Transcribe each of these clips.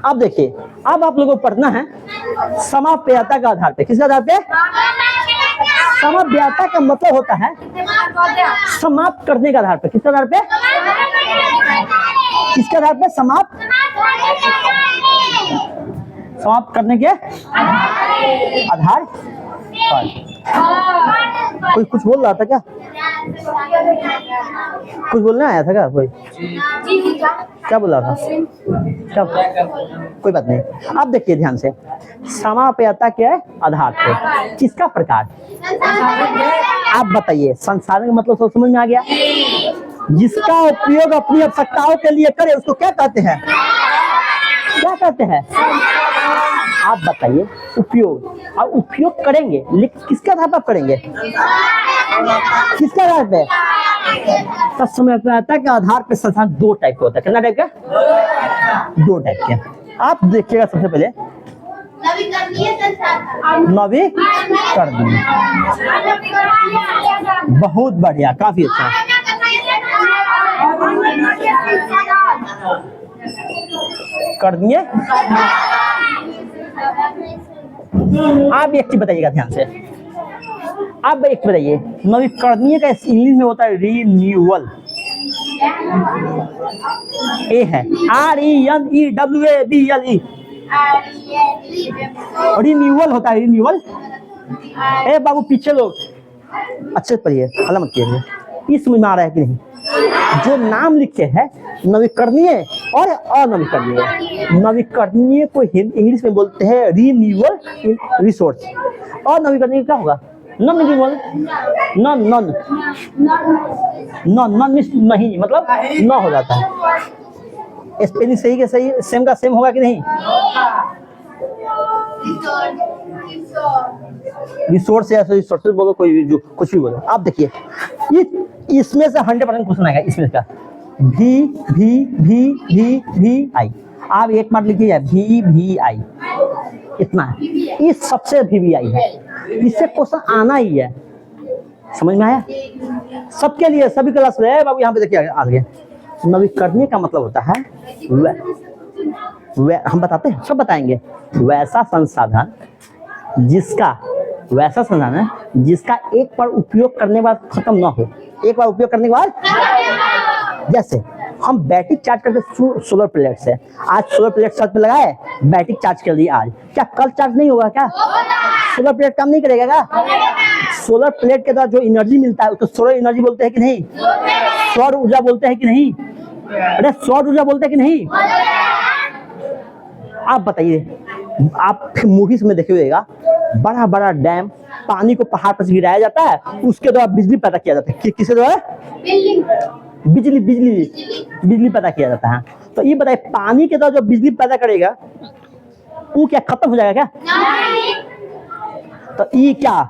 अब देखिए, अब आप लोगों को पढ़ना है समाप्यता के आधार पे। किसके आधार पे? समाप्यता का मतलब होता है समाप्त करने के आधार पे। किसके आधार पे? किसके आधार पे? समाप्त करने के आधार पर। कोई कुछ बोल रहा था क्या? कुछ बोलने आया था क्या कोई? क्या बोल रहा था? क्या? कोई बात नहीं। अब देखिए ध्यान से, समाप्यता के आधार पे किसका प्रकार? आप बताइए, संसाधन का मतलब सब समझ में आ गया? जिसका उपयोग अपनी आवश्यकताओं के लिए करे उसको क्या कहते हैं? क्या कहते हैं? आप बताइए, उपयोग। और उपयोग करेंगे लेकिन किसके आधार पर करेंगे? किसके आधार पे? तो समाप्यता के आधार पे संसाधन दो टाइप के होता है। कितना टाइप का? दो टाइप के। आप देखिएगा, सबसे पहले नवीकरणीय। बहुत बढ़िया, काफी अच्छा। करणीय। आप एक चीज बताइएगा ध्यान से, आप एक बताइए, नवीकरणीय का इंग्लिश में होता है रिन्यूअल। ए है RENEWABLE, रिन्यूअल होता है, रिन्यूअल। ए बाबू पीछे लोग अच्छे से पढ़िए, हल्ला मत कीजिए। इस समझ में आ रहा है कि नहीं? जो नाम लिखे हैं नवीकरणीय और अनवीकरणीय। नवीकरणीय को इंग्लिश में बोलते हैं रिन्यूअल रिसोर्स, और नवीकरणीय क्या होगा? Non renewal. नॉन मीन्स नहीं, मतलब न हो जाता है। स्पेलिंग सही के सही, सेम का सेम होगा कि नहीं? रिसोर्स या रिसोर्सेज बोलो, कोई जो कुछ भी बोलो। आप देखिए, इसमें से 100% क्वेश्चन आएगा। इसमें का भी आई, आप एक बार लिखिए भी आई, इतना है। ये सबसे भी आई है, इससे क्वेश्चन आना ही है। समझ में आया? सबके लिए, सभी क्लास में। बाबू यहाँ पे देखिए आगे, नवीकरणीय का मतलब होता है हम बताते हैं, सब बताएंगे। वैसा संसाधन जिसका एक बार उपयोग करने के बाद खत्म ना हो। एक बार उपयोग करने के बाद, जैसे हम बैटरी चार्ज करते सोलर प्लेट से, आज सोलर प्लेट छत पे लगाए, बैटरी चार्ज कर दी आज, क्या कल चार्ज नहीं होगा? क्या सोलर प्लेट काम नहीं करेगा क्या? सोलर प्लेट के द्वारा जो एनर्जी मिलता है उसको सोलर एनर्जी बोलते हैं कि नहीं? सौर ऊर्जा बोलते हैं कि नहीं? अरे सौर ऊर्जा बोलते हैं कि नहीं? आप बताइए, आप मूवीज में देखे होगा, बड़ा बड़ा डैम, पानी को पहाड़ पर से गिराया जाता है, उसके द्वारा बिजली पैदा किया जाता है। किसके द्वारा? बिजली पैदा किया जाता है। तो ये बताइए, पानी के द्वारा जो बिजली पैदा करेगा वो क्या खत्म हो जाएगा क्या? तो ये क्या,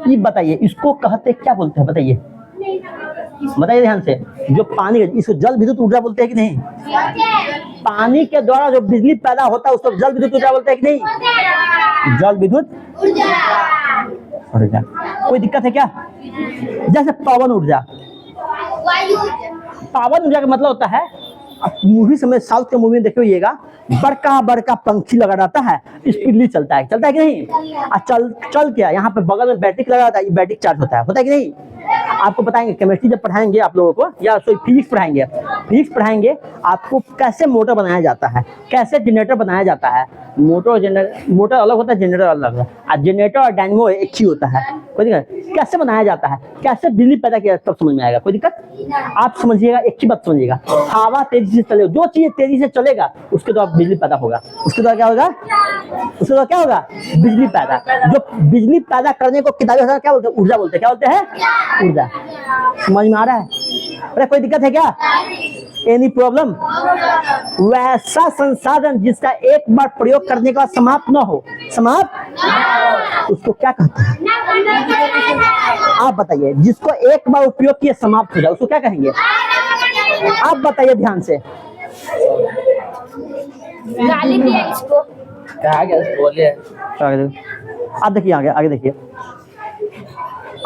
ये बताइए, इसको कहते क्या बोलते हैं? बताइए ध्यान से। जो पानी, इसको जल विद्युत ऊर्जा बोलते हैं कि नहीं? पानी के द्वारा जो बिजली पैदा होता है उसको जल विद्युत ऊर्जा बोलते हैं कि नहीं? जल विद्युत ऊर्जा। कोई दिक्कत है क्या? जैसे पवन ऊर्जा, पवन ऊर्जा का मतलब होता है, मूवी समय साउथ के मूवी में देखे होइएगा, बड़का बड़का पंखी लगा रहता है, स्पीडली चलता है कि नहीं? चल क्या, यहाँ पे बगल में बैटरी लगा रहता है, बैटरी चार्ज होता है कि नहीं? आपको बताएंगे केमिस्ट्री जब पढ़ाएंगे आप लोगों को, या फिजिक्स पढ़ाएंगे आपको, कैसे मोटर बनाया जाता है, कैसे जनरेटर बनाया जाता है। मोटर अलग होता है, जनरेटर अलग है। जनरेटर और डायनेमो एक ही होता है। कोई दिक्कत? कैसे बनाया जाता है, कैसे बिजली पैदा किया, तब समझ में आएगा। कोई दिक्कत? आप समझिएगा, एक ही बात समझिएगा, हवा तेजी से चलेगा, जो चीज तेजी से चलेगा उसके द्वारा बिजली पैदा होगा। उसके द्वारा क्या होगा? बिजली पैदा। जो बिजली पैदा करने को किताबी भाषा क्या बोलते हैं? ऊर्जा बोलते हैं। क्या बोलते हैं? ऊर्जा। समझ में आ रहा है? अरे कोई दिक्कत है क्या? Any problem? वैसा संसाधन जिसका एक बार प्रयोग करने के बाद समाप्त न हो, उसको क्या कहते हैं? आप बताइए, जिसको एक बार उपयोग किए समाप्त हो जाए उसको क्या कहेंगे? आप बताइए ध्यान से। गाली दिया इसको। क्या बोले? आप देखिए आगे देखिए,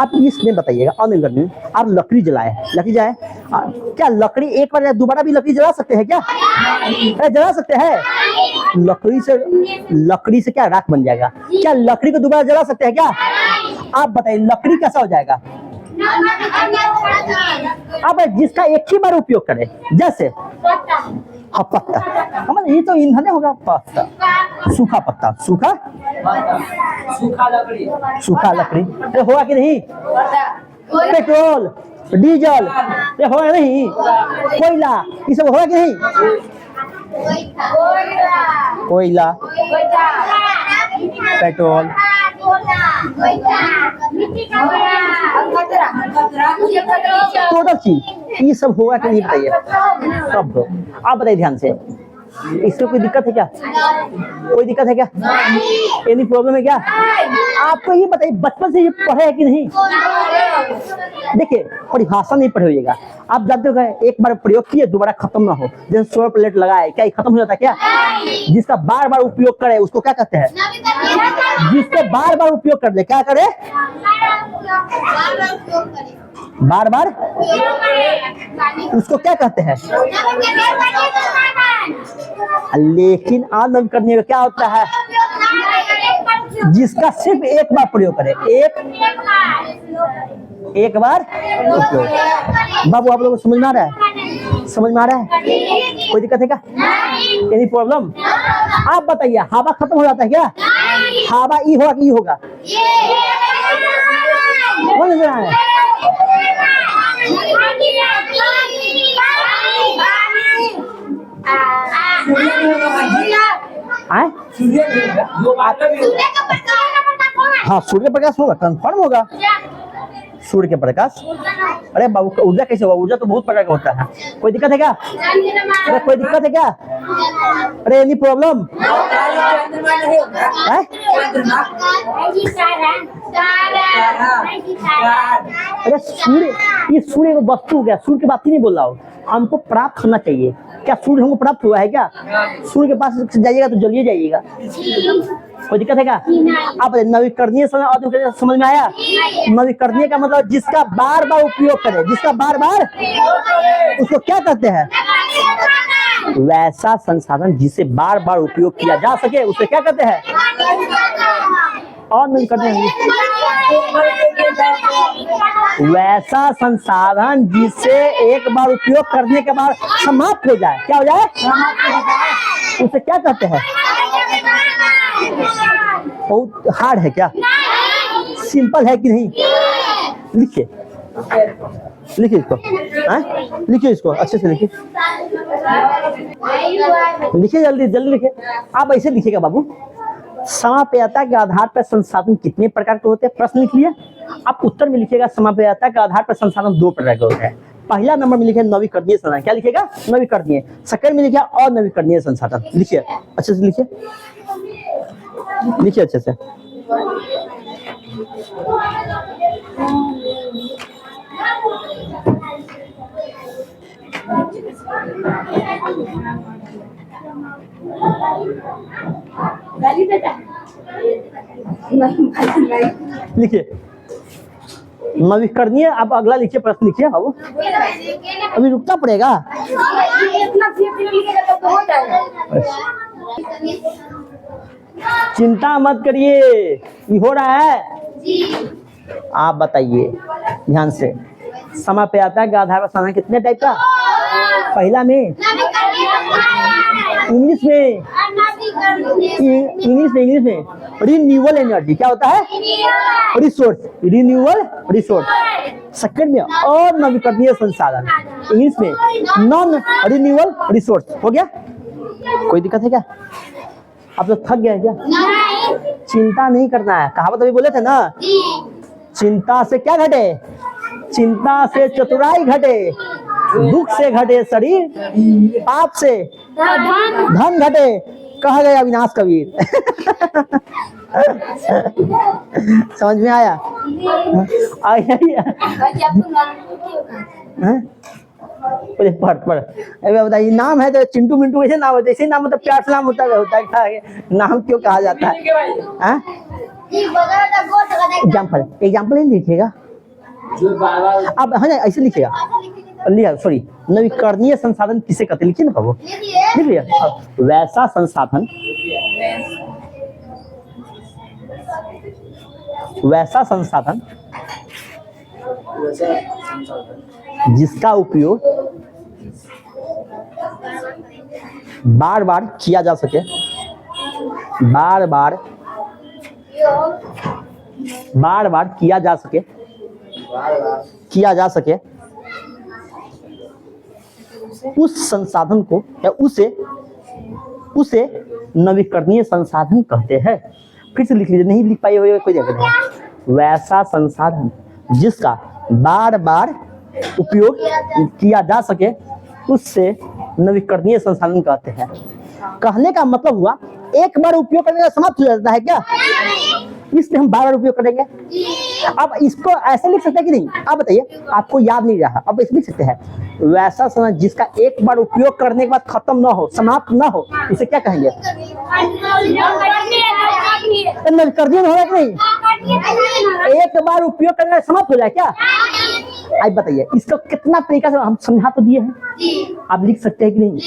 आप इसमें बताइएगा, अनवीकरणीय। आप लकड़ी जलाए, क्या लकड़ी एक बार या दोबारा भी लकड़ी जला सकते हैं क्या? जला सकते हैं? लकड़ी से क्या राख बन जाएगा? क्या लकड़ी को दोबारा जला सकते हैं क्या? आप बताइए लकड़ी कैसा हो जाएगा? अब जिसका एक ही बार उपयोग करें, जैसे हाँ पत्ता, हम ये तो ईंधन होगा। पत्ता, सूखा पत्ता, सूखा लकड़ी, ये होगा कि नहीं? पेट्रोल, डीजल, ये होगा नहीं? कोयला, ये सब होगा कि नहीं? कोयला, पेट्रोल, टोटल चीज ये सब होगा कि नहीं बताइए? सब हो। आप बताइए ध्यान से, इसमें कोई दिक्कत है क्या? कोई दिक्कत है क्या? एनी प्रॉब्लम है क्या? आपको ये बताइए बचपन से ये पढ़े है कि नहीं? देखिए परिभाषा नहीं पढ़े होइएगा, आप जानते हो एक बार प्रयोग किए दोबारा खत्म ना हो। जैसे सोलर प्लेट लगाए, क्या ये खत्म हो जाता है क्या? जिसका बार बार उपयोग करे उसको क्या कहते हैं? जिसको बार बार उपयोग कर ले क्या करे? बार बार उसको क्या कहते हैं? लेकिन आनंद करने का क्या होता है? जिसका सिर्फ एक बार प्रयोग करे, एक बार उपयोग। बाबू आप लोगों को समझ में आ रहा है? समझ में आ रहा है? कोई दिक्कत है क्या? Any problem? आप बताइए हवा खत्म हो जाता है क्या? हवा ई होगा कि ई होगा? कौन नजर आ रहा है? हाँ सूर्य प्रकाश होगा, कंफर्म होगा सूर्य के प्रकाश। अरे बाबू ऊर्जा कैसे होगा? ऊर्जा तो बहुत प्रकार का होता है। कोई दिक्कत है क्या? अरे कोई दिक्कत है क्या? अरे एनी प्रॉब्लम? अरे सूर्य, ये सूर्य को वस्तु हो गया, सूर्य की बात ही नहीं बोल रहा हूँ। हमको प्राप्त होना चाहिए। क्या सूर्य हमको प्राप्त हुआ है क्या? सूर्य के पास जाइएगा तो जलिए जाइएगा। कोई दिक्कत है क्या? आप नवीकरणीय समझ में आया? नवीकरणीय का मतलब जिसका बार बार उपयोग करे, जिसका बार बार, उसको क्या कहते हैं? वैसा संसाधन जिसे बार बार उपयोग किया जा सके उसे क्या कहते हैं? और नवीकरणीय वैसा संसाधन जिसे एक बार उपयोग करने के बाद समाप्त हो जाए, क्या हो जाए? उसे क्या कहते हैं? बहुत हार्ड है क्या? सिंपल है कि नहीं? लिखिए लिखिए इसको, लिखिए इसको अच्छे से लिखिए, लिखिए जल्दी जल्दी लिखिए। आप ऐसे लिखिएगा बाबू, समापेयता के आधार पर संसाधन कितने प्रकार के होते हैं? प्रश्न लिख लिया। आप उत्तर में लिखिएगा समापेयता के आधार पर संसाधन 2 प्रकार के होते हैं। पहला नंबर में लिखे नवीकरणीय संसाधन, क्या लिखेगा? नवीकरणीय। सेकंड में लिखा अनवीकरणीय संसाधन। लिखिए अच्छे से लिखिए, लिखिए अच्छे से। लिखिए नवीकरणीय। अब अगला लिखिए, प्रश्न लिखिए बाबू। अभी रुकना पड़ेगा। चिंता मत करिए, ये हो रहा है। आप बताइए ध्यान से, समापेयता के आधार पर संसाधन कितने टाइप का? पहला में इंग्लिश में रिन्यूएबल एनर्जी, क्या होता है? Resource, renewable resource. सेकंड में और नवीकरणीय संसाधन, इंग्लिश में नॉन रिन्यूएबल रिसोर्स। हो गया? कोई दिक्कत है क्या? आप लोग थक गए क्या? चिंता नहीं करना है। कहावत अभी बोले थे ना, चिंता से क्या घटे? चिंता से चतुराई घटे, दुख से घटे शरीर, पाप से धन घटे, कहा गया अविनाश कबीर। समझ में आया? पढ़ बताइए। नाम है तो चिंटू मिंटू ऐसे नाम होते, ऐसे नाम मतलब प्यार से नाम होता है। नाम क्यों कहा जाता है? एग्जाम्पल नहीं लिखिएगा। अब हाँ ऐसे लिखिएगा, लिखा सॉरी नवीकरणीय संसाधन किसे कहते हैं? लिखिए ना बाबू, लिख लिया। वैसा संसाधन, वैसा संसाधन जिसका उपयोग बार बार किया जा सके, बार बार किया जा सके, उस संसाधन को या उसे नवीकरणीय संसाधन कहते हैं। फिर से लिख लीजिए, नहीं लिख पाए हुए कोई दिक्कत नहीं। वैसा संसाधन जिसका बार बार उपयोग किया जा सके उससे नवीकरणीय संसाधन कहते हैं। कहने का मतलब हुआ एक बार उपयोग करने का समाप्त हो जाता है क्या, इसलिए हम बार बार उपयोग करेंगे। अब इसको ऐसे लिख सकते हैं कि नहीं? आप बताइए, आपको याद नहीं रहा, अब इसे लिख सकते हैं वैसा संसाधन जिसका एक बार उपयोग करने के बाद खत्म ना हो, समाप्त ना हो, इसे क्या कहेंगे? नवीकरणीय होगा कि नहीं? एक बार उपयोग करने का समाप्त हो जाए क्या? आप बताइए, इसको कितना तरीका से हम समझा तो दिए हैं, आप लिख सकते हैं कि नहीं?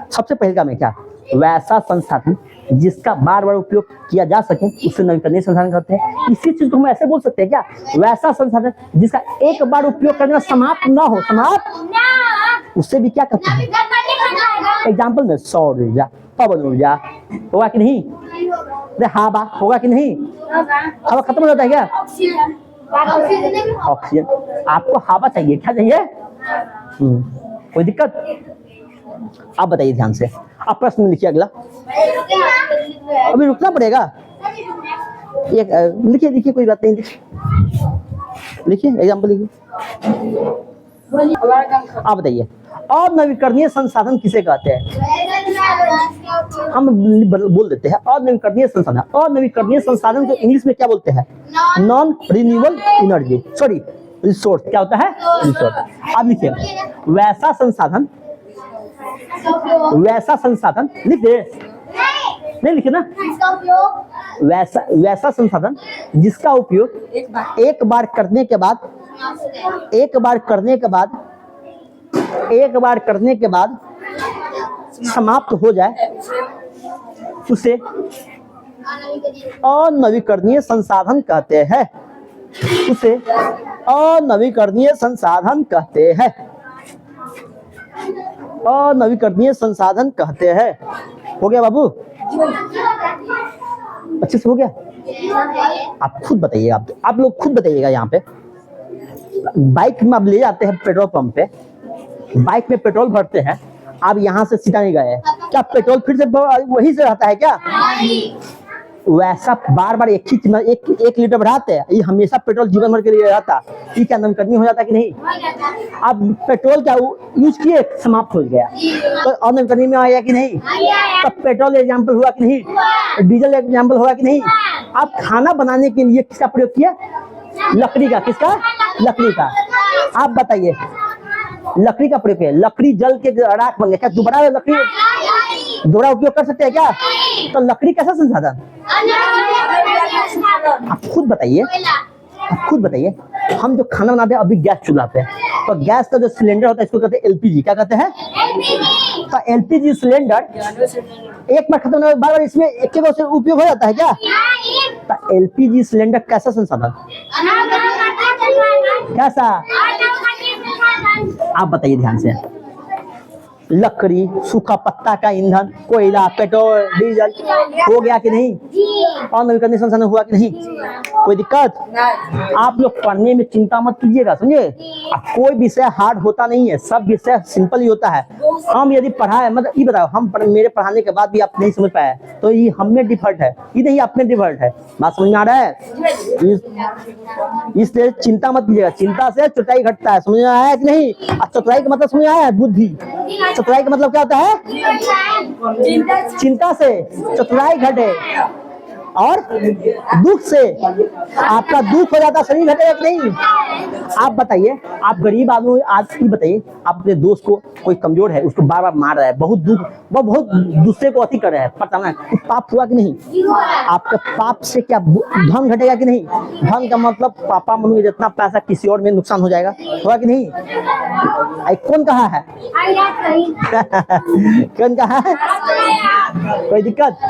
सबसे पहले काम है क्या? वैसा संसाधन जिसका बार बार उपयोग किया जा सके उससे नवीकरणीय संसाधन कहते हैं। इसी चीज को हम ऐसे बोल सकते हैं क्या? वैसा संसाधन जिसका एक बार उपयोग करने में समाप्त ना हो, समाप्त, उससे भी क्या कहते हैं? एग्जाम्पल में सौर ऊर्जा, पवन ऊर्जा होगा कि नहीं? हवा होगा कि नहीं? हवा खत्म हो जाता है क्या? ऑक्सीजन। आपको हवा चाहिए, क्या चाहिए? कोई दिक्कत? आप बताइए ध्यान से, आप प्रश्न लिखिए अगला। अभी रुकना पड़ेगा, एक लिखिए, लिखिए, कोई बात नहीं, लिखिए एग्जाम्पल लिखिए। आप बताइए, अनवीकरणीय संसाधन किसे कहते हैं? हम बोल देते हैं अनवीकरणीय संसाधन। अनवीकरणीय संसाधन को इंग्लिश में क्या बोलते हैं? Non renewable energy, sorry resource. क्या होता है? रिसोर्स। आप लिखिए, वैसा संसाधन, वैसा संसाधन लिख दे, नहीं लिखे ना? वैसा संसाधन जिसका उपयोग एक बार करने के बाद समाप्त हो जाए उसे अनवीकरणीय संसाधन कहते हैं। उसे अनवीकरणीय संसाधन कहते हैं। अनवीकरणीय संसाधन कहते हैं। हो गया बाबू? अच्छे से हो गया? आप खुद बताइए, आप लोग खुद बताइएगा। यहाँ पे बाइक में आप ले जाते हैं पेट्रोल पंप पे, बाइक में पेट्रोल भरते हैं, आप यहाँ से सीधा नहीं गए, क्या पेट्रोल फिर से वही से रहता है क्या? वैसा बार बार एक लीटर बढ़ाते हैं, ये हमेशा पेट्रोल जीवन भर के लिए रहता, ये क्या नवीकरणीय हो जाता कि नहीं? अब पेट्रोल क्या यूज किए, समाप्त हो गया, तो अनवीकरणीय में आया कि नहीं? तो पेट्रोल एग्जाम्पल हुआ कि नहीं? डीजल एग्जाम्पल हुआ कि नहीं? आप खाना बनाने के लिए किसका प्रयोग किया? लकड़ी का। किसका? लकड़ी का। आप बताइए, लकड़ी का प्रयोग है, लकड़ी जल के राख बन गया, क्या दोबारा लकड़ी दोबारा उपयोग कर सकते हैं क्या? तो लकड़ी कैसा संसाधन? आप खुद बताइए, हम जो खाना बनाते हैं अभी गैस चूल्हा पे, तो गैस का जो सिलेंडर होता है इसको कहते हैं एलपीजी। क्या कहते हैं? तो एलपीजी सिलेंडर एक बार खत्म होने बार इसमें एक से उपयोग हो जाता है क्या? तो एलपीजी सिलेंडर कैसा संसाधन? कैसा? आप बताइए ध्यान से। लकड़ी, सूखा पत्ता का ईंधन, कोयला, पेट्रोल, डीजल हो गया कि नहीं? और नवीकरणीय संसाधन हुआ कि नहीं? कोई दिक्कत? आप लोग पढ़ने में चिंता मत कीजिएगा, समझे? कोई विषय हार्ड होता नहीं है, सब विषय सिंपल ही होता है। हम यदि पढ़ाए, मतलब ये बताओ, हम मेरे पढ़ाने के बाद भी आप नहीं समझ पाए तो ये हम में डिफॉल्ट है, ये नहीं आप में डिफॉल्ट है। बात समझ में आ रहा है? इसलिए चिंता मत कीजिएगा, चिंता से चतुराई घटता है। समझ में आया है कि नहीं? चतुराई का मतलब समझ में आया है? बुद्धि। चतुराई का मतलब क्या होता है? चिंता से चतुराई घटे। और दुख से आपका दुख हो जाता, शरीर घटेगा कि नहीं? आप बताइए, आप गरीब आदमी, आज की बताइए, आप अपने दोस्त को, कोई कमजोर है उसको बार बार मार रहा है, बहुत दुख, वो बहुत दूसरे को अति कर रहा है, पता ना पाप हुआ कि नहीं? आपका पाप से क्या धन घटेगा कि नहीं? धन का मतलब पापा मम्मी जितना पैसा किसी और में नुकसान हो जाएगा, होगा कि नहीं? कौन कहा है? कौन कहा है? कोई दिक्कत?